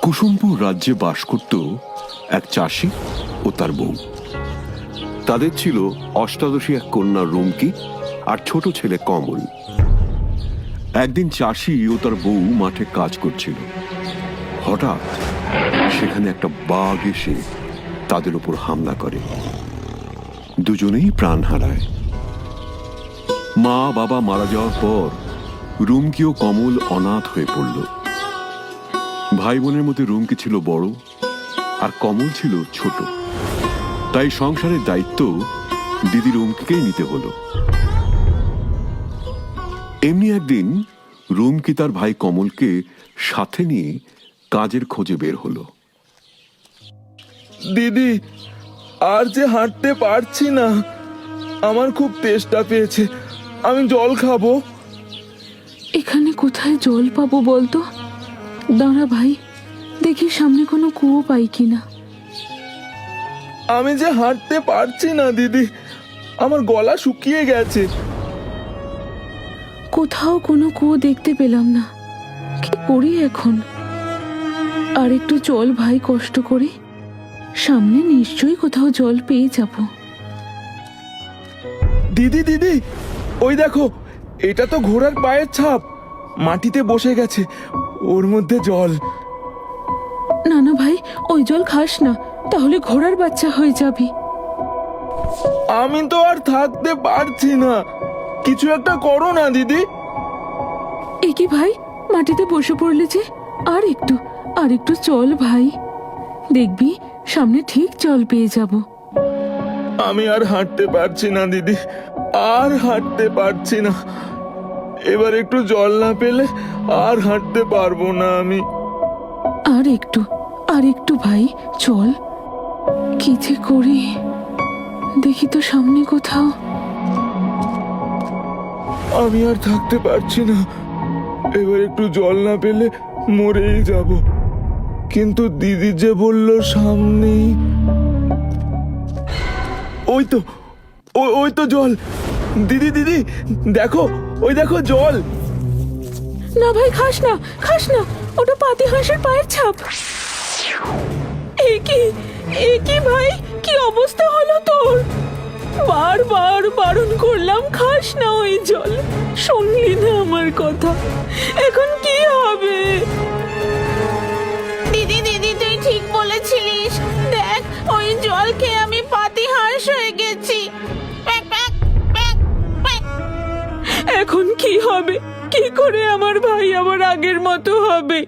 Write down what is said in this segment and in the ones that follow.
কুসুমপুর রাজ্যে বাস করত এক চাষি ও তার বউ। তাদের ছিল অষ্টাদশী এক কন্যা রুমকি আর ছোট ছেলে কমল। একদিন চাষি ও তার বউ মাঠে কাজ করছিল। হঠাৎ সেখানে একটা বাঘ এসে তাদের উপর হামলা করে। দুজনেই প্রাণ হারায়। মা বাবা মারা যাওয়ার পর রুমকি ও কমল অনাথ হয়ে পড়ল। ভাই বোনের মধ্যে রুমকি ছিল বড় আর কমল ছিল ছোট, তাই সংসারের দায়িত্ব দিদি রুমকিকেই নিতে হলো। এমনি একদিন রুমকি তার ভাই কমলকে সাথে নিয়ে কাজের খোঁজে বের হলো। দিদি, আর যে হাঁটতে পারছি না, আমার খুব তেষ্টা পেয়েছে, আমি জল খাবো। এখানে কোথায় জল পাবো বলতো? দাঁড়া ভাই, দেখি সামনে কোনো কুয়ো পাই কিনা। আমি যে হাঁটতে পারছি না দিদি, আমার গলা শুকিয়ে গেছে। কোথাও কোনো কুয়ো দেখতে পেলাম না, কি করি এখন? আর একটু চল ভাই, কষ্ট করে, সামনে নিশ্চয়ই কোথাও জল পেয়ে যাব। দিদি দিদি, ওই দেখো, এটা তো ঘোড়ার পায়ের ছাপ, মাটিতে বসে গেছে, ওর মধ্যে জল। না না ভাই, ওই জল খাস না, তাহলে ঘোড়ার বাচ্চা হয়ে যাবি। আমি তো আর থাকতে পারছি না, কিছু একটা করো না দিদি। এ কি ভাই, মাটিতে বসে পড়লে যে? আর একটু চল ভাই, দেখবি সামনে ঠিক জল পেয়ে যাব। আমি আর হাঁটতে পারছি না দিদি, আর হাঁটতে পারছি না। এবার একটু জল না পেলে আর হাঁটতে পারবো না আমি। আর একটু ভাই, চল। কি যে করি, দেখি তো সামনে কোথাও। আমি আর থাকতে পারছি না, এবার একটু জল না পেলে মরেই যাব। কিন্তু দিদি যে বলল সামনেই, ওই তো জল। দিদি দিদি, দেখো, ওই দেখো জল। না ভাই, খাস না, ওটা পাতি হাঁসের পায়ের ছাপ। এ কি ভাই, কি অবস্থা হলো তোর? বারবার বারণ করলাম, খাস না ওই জল, শুনলি না আমার কথা, এখন কি হবে? দিদি দিদি, তুই ঠিক বলেছিলিস, দেখ, ওই জল খেয়ে আমি পাতি হাঁস হয়ে গেছি। Pack, pack, pack, pack. এখন কি হবে? কি করে আমার ভাই আবার আগের মতো হবে?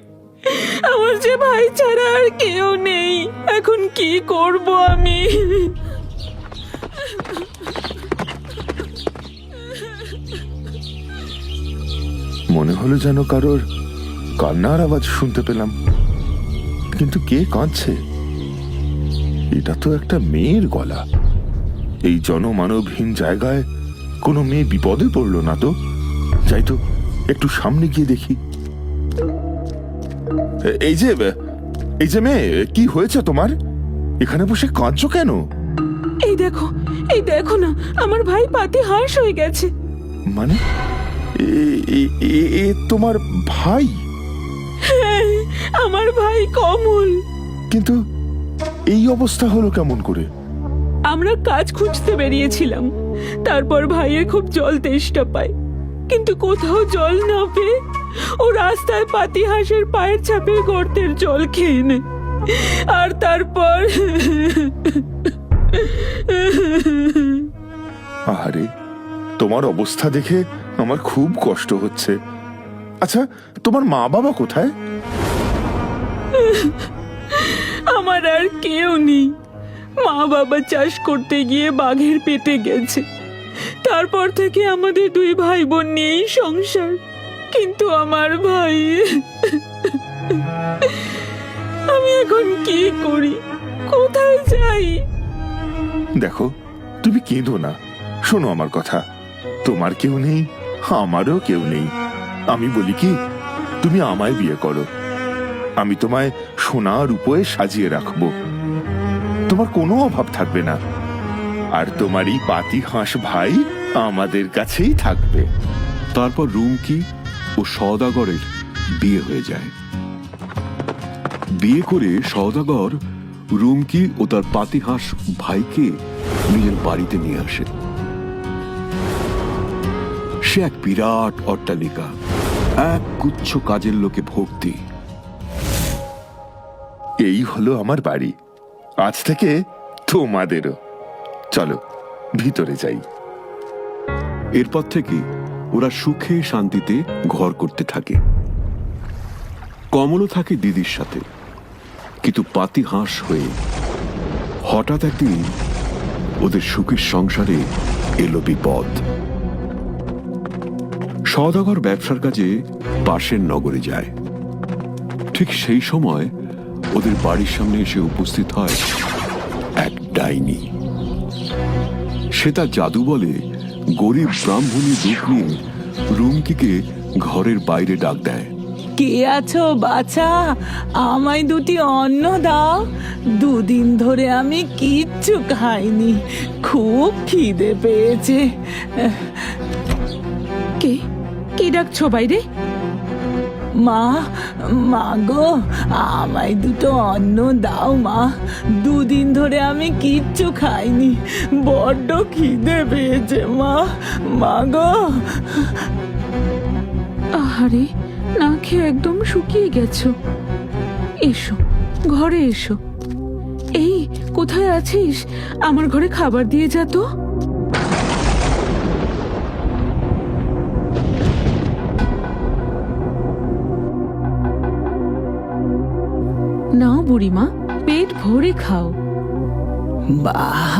আমার যে ভাই ছাড়া আর কেউ নেই, এখন কি করব আমি? মনে হলো যেন কারোর কান্নার আওয়াজ শুনতে পেলাম, কিন্তু কে কাঁদছে? এটা তো একটা মেয়ের গলা। এই জনমানবহীন জায়গায় কোনো মেয়ে বিপদে পড়লো না তো? যাই তো, একটু সামনে গিয়ে দেখি। এই যে মেয়ে, কি হয়েছে তোমার? এখানে বসে কাঁদছো কেন? এই দেখো না, আমার ভাই পাতি হাঁস হয়ে গেছে। মানে এ তোমার ভাই? হ্যাঁ, আমার ভাই কমল। কিন্তু এই অবস্থা হলো কেমন করে? আমরা কাজ খুঁজতে বেরিয়েছিলাম, তারপর ভাইয়ের খুব জল তেষ্টা পায়, কিন্তু কোথাও জল না পেয়ে ও রাস্তায় পাতি হাঁসের পায়ের ছাপের গর্তের জল খেয়ে নেয়। আর তারপর আরে, তোমার অবস্থা দেখে আমার খুব কষ্ট হচ্ছে। আচ্ছা, তোমার মা বাবা কোথায়? আমার আর কেউ নেই। মা বাবা চাষ করতে গিয়ে বাঘের পেটে গেছে, তারপর থেকে আমাদের দুই ভাই বোন নিয়েই সংসার। কিন্তু আমার ভাই, আমি এখন কি করি, কোথায় যাই? দেখো, তুমি কেঁদো না, শোনো আমার কথা। তোমার কেউ নেই, আমারও কেউ নেই। আমি বলি কি, তুমি আমায় বিয়ে করো, আমি তোমায় সোনা রূপোয় সাজিয়ে রাখবো, তোমার কোনো অভাব থাকবে না। আর তোমার এই পাতি হাঁস ভাই আমাদের কাছেই থাকবে। তারপর রুমকি ও সওদাগরের বিয়ে হয়ে যায়। বিয়ে করে সওদাগর রুমকি ও তার পাতিহাঁস ভাইকে নিজের বাড়িতে নিয়ে আসে। সে এক বিরাট অট্টালিকা, এক গুচ্ছ কাজের লোকে ভর্তি। এই হলো আমার বাড়ি, আজ থেকে তোমাদেরও। চলো ভিতরে যাই। এরপর থেকে ওরা সুখে শান্তিতে ঘর করতে থাকে। কমলও থাকে দিদির সাথে, কিন্তু পাতিহাঁস হয়ে হঠাৎ একদিন ওদের সুখের সংসারে এলো বিপদ। সওদাগর ব্যবসার কাজে পাশের নগরে যায়। ঠিক সেই সময় ওদের বাড়ির সামনে এসে উপস্থিত হয় এক ডাইনি। সে তার জাদু বলে গরিব ব্রাহ্মণী রূপ নিয়ে রুমকিকে ঘরের বাইরে ডাক দেয়। কে আছো বাছা? আমায় দুটি অন্ন দাও। দুদিন ধরে আমি কিচ্ছু খাইনি, খুব খিদে পেয়েছে। কে কে ডাকছো বাইরে? মা, মা গো, আমায় দুটো অন্ন দাও মা। দুদিন ধরে আমি কিচ্ছু খাইনি, বড্ড খিদে পেয়েছে মা, মা গো। আহারে, না খেয়ে একদম শুকিয়ে গেছো। এসো, ঘরে এসো। এই, কোথায় আছিস? আমার ঘরে খাবার দিয়ে যা তো। নাও বুড়িমা, পেট ভরে খাও। বাহ,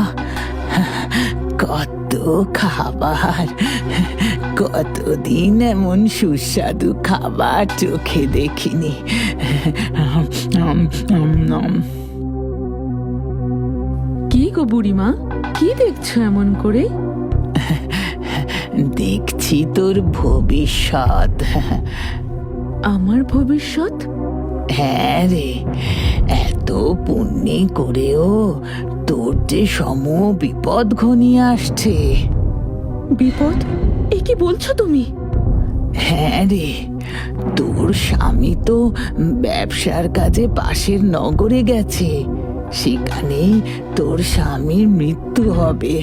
কত খাবার! কতদিন এমন সুস্বাদু খাবার চোখে দেখিনি। কি গো বুড়িমা, কি দেখছো এমন করে? দেখছি তোর ভবিষ্যৎ। আমার ভবিষ্যৎ? হ্যাঁ রে, এত পুণ্যি করেও তোর যে সম বিপদ ঘনিয়ে আসছে। বিপদ? এ কি বলছো তুমি? হ্যাঁ রে, তোর স্বামী তো ব্যবসার কাজে পাশের নগরে গেছে। সেখানেই তোর স্বামীর মৃত্যু হবে।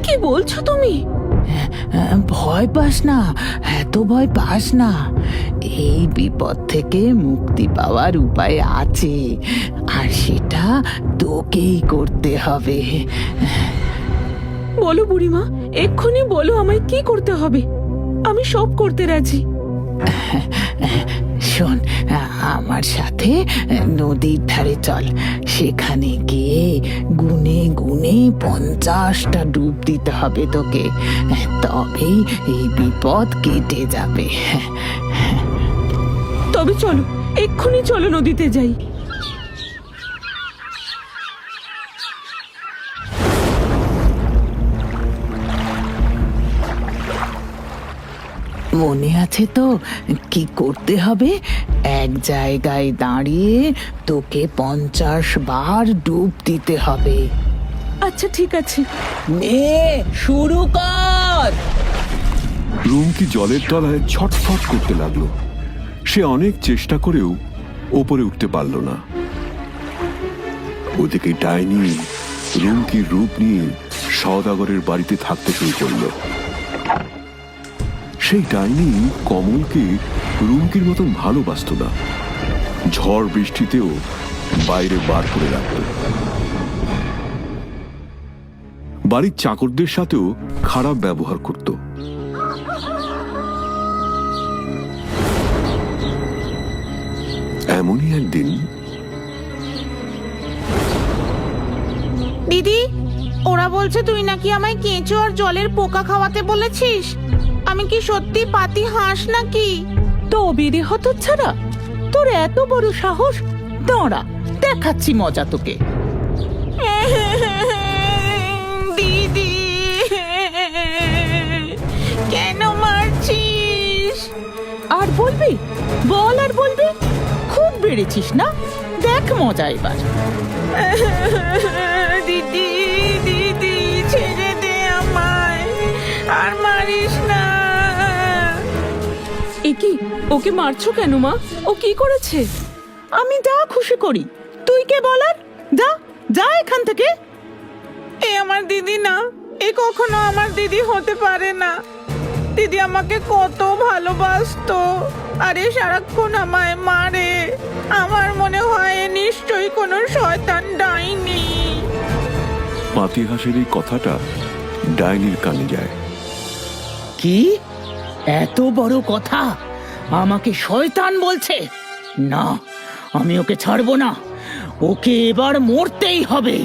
কি বলছো তুমি? ভয় পাস না, এত ভয় পাস না। এই বিপদ থেকে মুক্তি পাওয়ার উপায় আছে, আর সেটা তোকেই করতে হবে। বলো বুড়িমা, এক্ষুনি বলো আমায় কি করতে হবে। আমি সব করতে রাজি। শোন, আমার সাথে নদীর ধারে চল। সেখানে গিয়ে গুনে গুনে 50টা ডুব দিতে হবে তোকে, তবেই এই বিপদ কেটে যাবে। তবে চলো, এক্ষুনি চলো, নদীতে যাই। মনে আছে তো কি করতে হবে? এক জায়গায় দাঁড়িয়ে তোকে 50 বার ডুব দিতে হবে। আচ্ছা ঠিক আছে, নে শুরু কর। রুমকি জলের তলায় ছটফট করতে লাগলো। সে অনেক চেষ্টা করেও ওপরে উঠতে পারল না। ওদিকে ডাইনি রুমকির রূপ নিয়ে সওদাগরের বাড়িতে থাকতে শুরু করলো। সেই ডাইনি কমলকে রুমকির মতন ভালোবাসত না। ঝড় বৃষ্টিতেও বাইরে বার করে রাখত। বাড়ির চাকরদের সাথেও খারাপ ব্যবহার করত। এমনই একদিন দিদি, ওরা বলছে তুই নাকি আমায় কেঁচো আর জলের পোকা খাওয়াতে বলেছিস। আমি কি সত্যি পাতি হাঁস নাকি? তো বেরে হতো ছাড়া, তোর এত বড় সাহস! দাঁড়া, দেখাচ্ছি মজা তোকে। দিদি, কেন মারছিস? আর বলবি? বল আর বলবি? খুব বেড়েছিস না? দেখ মজা এবার। দিদি, দিদি, ছেড়ে দে আমায়, আর মারিস না। এ কি, ওকে মারছো কেন মা? ও কি করেছে? আমি যা খুশি করি। তুই কে বলার? যা যা এখান থেকে। এ আমার দিদি না, এ কখনো আমার দিদি হতে পারে না। দিদি আমাকে কত ভালোবাসতো, আরে সারাক্ষণ আমায় মারে। আমার মনে হয় এ নিশ্চয়ই কোনো শয়তান ডাইনি। পাতিহাসের এই কথাটা ডাইনির কানে যায়। কি এত বড় কথা? আমাকে শয়তান বলছে? না, আমি ওকে ছাড়বো না। ওকে এবার মরতেই হবে।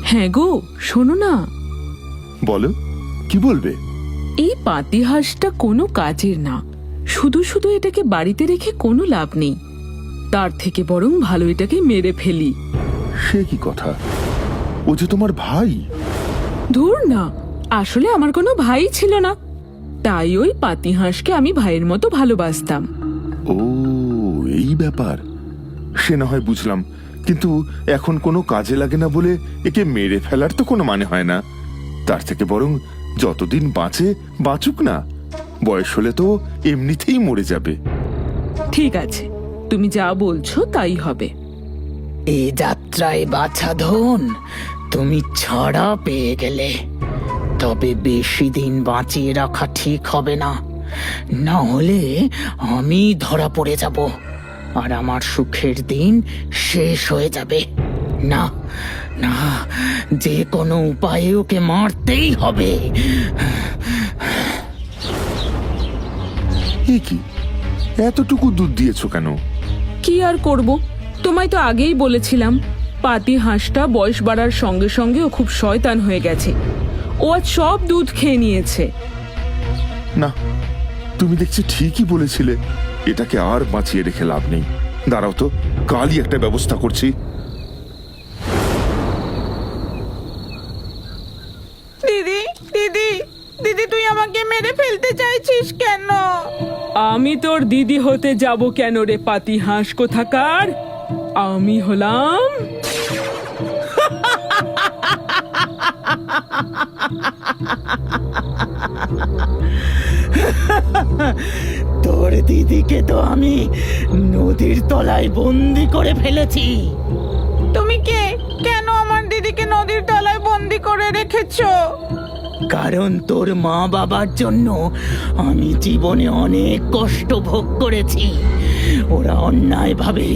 হ্যাঁ গো, শোনো না, বলো, কি বলবে? এই পাতিহাঁসটা কোনো কাজের না। শুধু শুধু এটাকে বাড়িতে রেখে কোনো লাভ নেই। তার থেকে বরং ভালো এটাকে মেরে ফেলি। সে কি কথা? ও যে তোমার ভাই। ধুর না, আসলে আমার কোনো ভাই ছিল না, তাই ওই পাতিহাঁসকে আমি ভাইয়ের মতো ভালোবাসতাম। ও, এই ব্যাপার। সে না হয় বুঝলাম, কিন্তু এখন কোনো কাজে লাগে না বলে একে মেরে ফেলার তো কোনো মানে হয় না। তার থেকে বরং যতদিন বাঁচে বাঁচুক না। বয়স হলে তো এমনিতেই মরে যাবে। ঠিক আছে, তুমি যা বলছো তাই হবে। এ যাত্রায় বাছাধন, তুমি ছাড়া পেয়ে গেলে। তবে বেশি দিন বাঁচিয়ে রাখা ঠিক হবে না, না হলে আমি ধরা পড়ে যাব আর আমার সুখের দিন শেষ হয়ে যাবে। না না, যে কোনো উপায়ে ওকে মারতেই হবে। এ কি, এতটুকু দুধ দিয়েছো কেন? কি আর করব, তোমায় তো আগেই বলেছিলাম পাতিহাঁসটা বয়স বাড়ার সঙ্গে সঙ্গে ও খুব শয়তান হয়ে গেছে। ও আজ সব দুধ খেয়ে নিয়েছে। না, তুমি দেখছি ঠিকই বলেছিলে। এটাকে আর বাঁচিয়ে রেখে লাভ নেই। দাঁড়াও তো, কালই একটা ব্যবস্থা করছি। দিদি দিদি দিদি, তুই আমাকে মেরে ফেলতে চাইছিস কেন? আমি তোর দিদি হতে যাব কেন রে পাতিহাঁস কোথাকার? আমি হলাম তোর দিদিকে তো আমি নদীর তলায় বন্দি করে ফেলেছি। তুমি কে? কেন আমার দিদিকে নদীর তলায় বন্দি করে রেখেছো? কারণ তোর মা বাবার জন্য আমি জীবনে অনেক কষ্ট ভোগ করেছি। ওরা অন্যায়ভাবে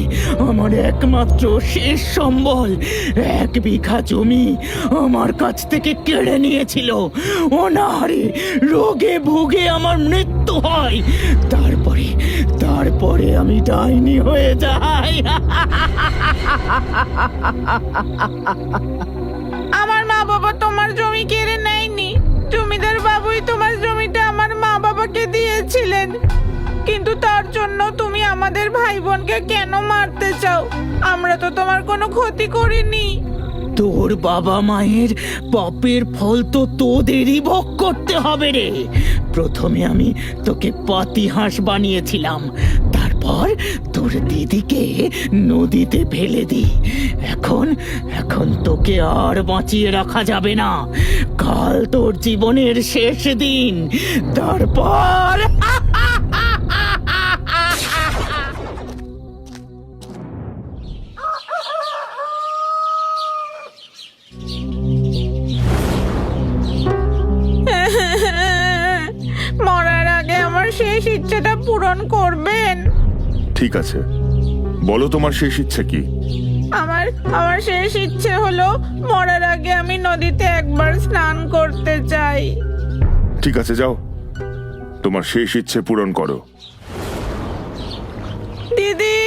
আমার একমাত্র শেষ সম্বল 1 বিঘা জমি আমার কাছ থেকে কেড়ে নিয়েছিল। অনাহারে রোগে ভুগে আমার মৃত্যু হয়। তারপরে আমি ডাইনি হয়ে যাই। আমার মা বাবা তোমার জমি কেড়ে নেয়নি। জমিদার বাবুই তোমার জমিটা আমার মা বাবাকে দিয়েছিলেন। কিন্তু তার জন্য তুমি আমাদের ভাই বোনকে কেন মারতে চাও? আমরা তো তোমার কোনো ক্ষতি করিনি। তোর বাবা মায়ের পাপের ফল তো তোদেরই ভোগ করতে হবে রে। প্রথমে আমি তোকে পাতিহাঁস বানিয়েছিলাম, তারপর তোর দিদিকে নদীতে ফেলে দিই। এখন তোকে আর বাঁচিয়ে রাখা যাবে না। কাল তোর জীবনের শেষ দিন। তারপর মরার আগে আমার শেষ ইচ্ছেটা পূরণ করবেন? ঠিক আছে, বলো তোমার শেষ ইচ্ছে কি? আমার শেষ ইচ্ছে হলো মরার আগে আমি নদীতে একবার স্নান করতে চাই। ঠিক আছে, যাও, তোমার শেষ ইচ্ছে পূরণ করো। দিদি